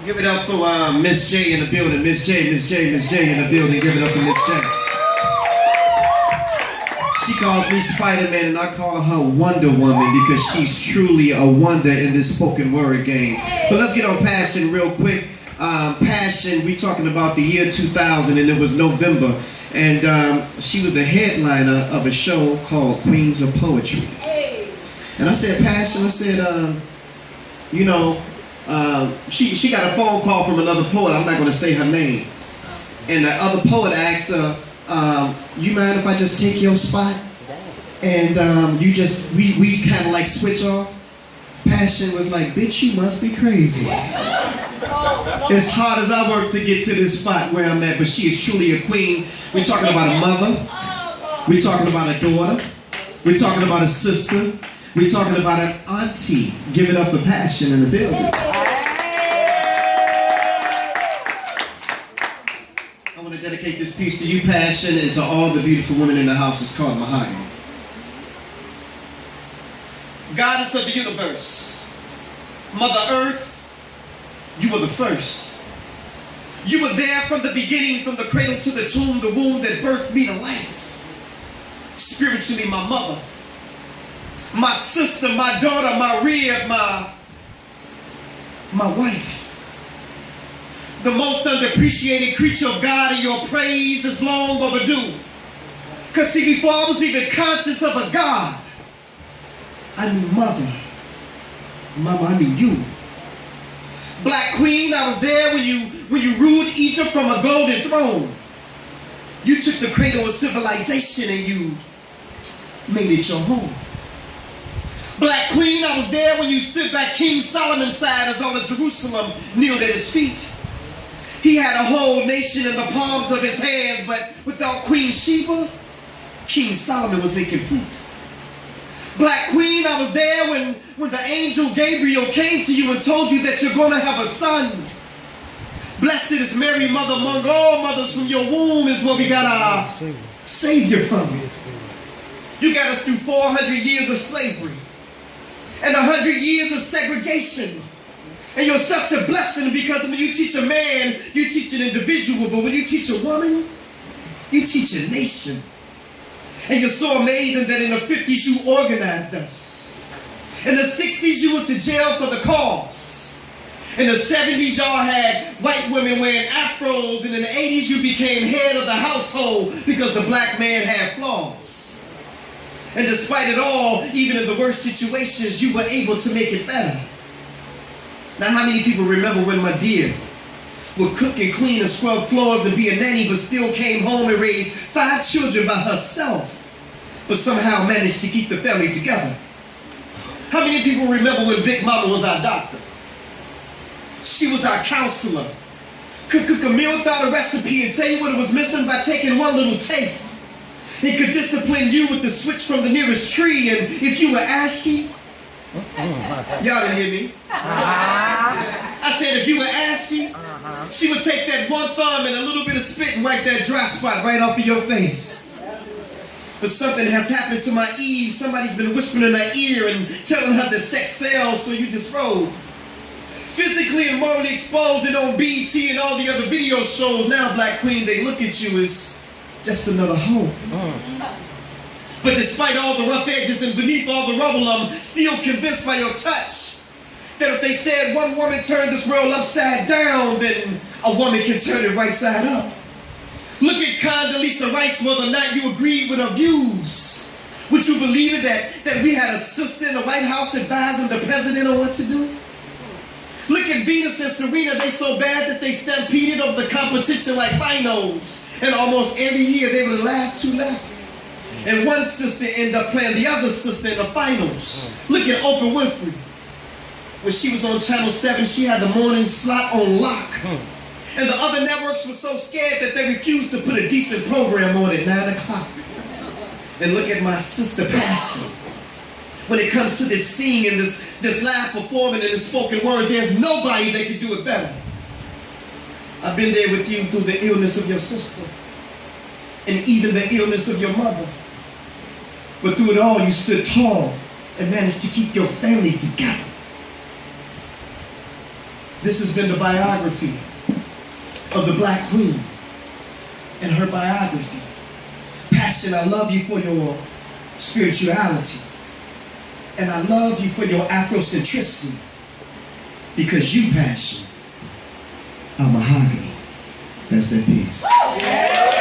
Give it up for Miss J in the building. Miss J in the building. Give it up for Miss J. She calls me Spider-Man and I call her Wonder Woman because she's truly a wonder in this spoken word game. But let's get on Passion real quick. Passion, we talking about the year 2000 and it was November. And she was the headliner of a show called Queens of Poetry. And I said, Passion, I said, you know, she got a phone call from another poet. I'm not going to say her name. And the other poet asked her, you mind if I just take your spot? And we kind of like switch off. Passion was like, bitch, you must be crazy. As hard as I work to get to this spot where I'm at, but she is truly a queen. We're talking about a mother. We're talking about a daughter. We're talking about a sister. We're talking about an auntie. Give it up for Passion in the building. I want to dedicate this piece to you, Passion, and to all the beautiful women in the house. It's called Mahogany. Goddess of the universe, Mother Earth, you were the first. You were there from the beginning, from the cradle to the tomb, the womb that birthed me to life. Spiritually, my mother, my sister, my daughter, my rib, my wife. The most underappreciated creature of God, and your praise is long overdue. Because see, before I was even conscious of a God, I knew mother. Mama, I knew you. Black Queen, I was there when you ruled Egypt from a golden throne. You took the cradle of civilization and you made it your home. Black Queen, I was there when you stood by King Solomon's side as all of Jerusalem kneeled at his feet. He had a whole nation in the palms of his hands, but without Queen Sheba, King Solomon was incomplete. Black Queen, I was there when the angel Gabriel came to you and told you that you're going to have a son. Blessed is Mary, mother among all mothers, from your womb is where we got our Savior from. You got us through 400 years of slavery and 100 years of segregation. And you're such a blessing because when you teach a man, you teach an individual, but when you teach a woman, you teach a nation. And you're so amazing that in the 50s you organized us. In the 60s you went to jail for the cause. In the 70s y'all had white women wearing afros, and in the 80s you became head of the household because the black man had flaws. And despite it all, even in the worst situations, you were able to make it better. Now how many people remember when my dear would cook and clean and scrub floors and be a nanny, but still came home and raised 5 children by herself, but somehow managed to keep the family together? How many people remember when Big Mama was our doctor? She was our counselor. Could cook a meal without a recipe and tell you what it was missing by taking one little taste. It could discipline you with the switch from the nearest tree, and if you were ashy, y'all didn't hear me. I said if you were ashy, she would take that one thumb and a little bit of spit and wipe that dry spot right off of your face. But something has happened to my Eve. Somebody's been whispering in her ear and telling her that sex sells, so you disrobe. Physically and morally exposed and on BT and all the other video shows. Now, Black Queen, they look at you as just another hoe. But despite all the rough edges and beneath all the rubble, I'm still convinced by your touch that if they said one woman turned this world upside down, then a woman can turn it right side up. Look at Condoleezza Rice, whether or not you agreed with her views. Would you believe it that we had a sister in the White House advising the president on what to do? Look at Venus and Serena, they so bad that they stampeded over the competition like rhinos. And almost every year they were the last 2 left. And one sister ended up playing the other sister in the finals. Look at Oprah Winfrey. When she was on Channel 7, she had the morning slot on lock. And the other networks were so scared that they refused to put a decent program on at 9 o'clock. And look at my sister Passion. When it comes to this singing, this live performing, and this spoken word, there's nobody that can do it better. I've been there with you through the illness of your sister and even the illness of your mother. But through it all, you stood tall and managed to keep your family together. This has been the biography of the Black Queen and her biography. Passion, I love you for your spirituality. And I love you for your Afrocentricity. Because you, Passion, are mahogany. That's that piece.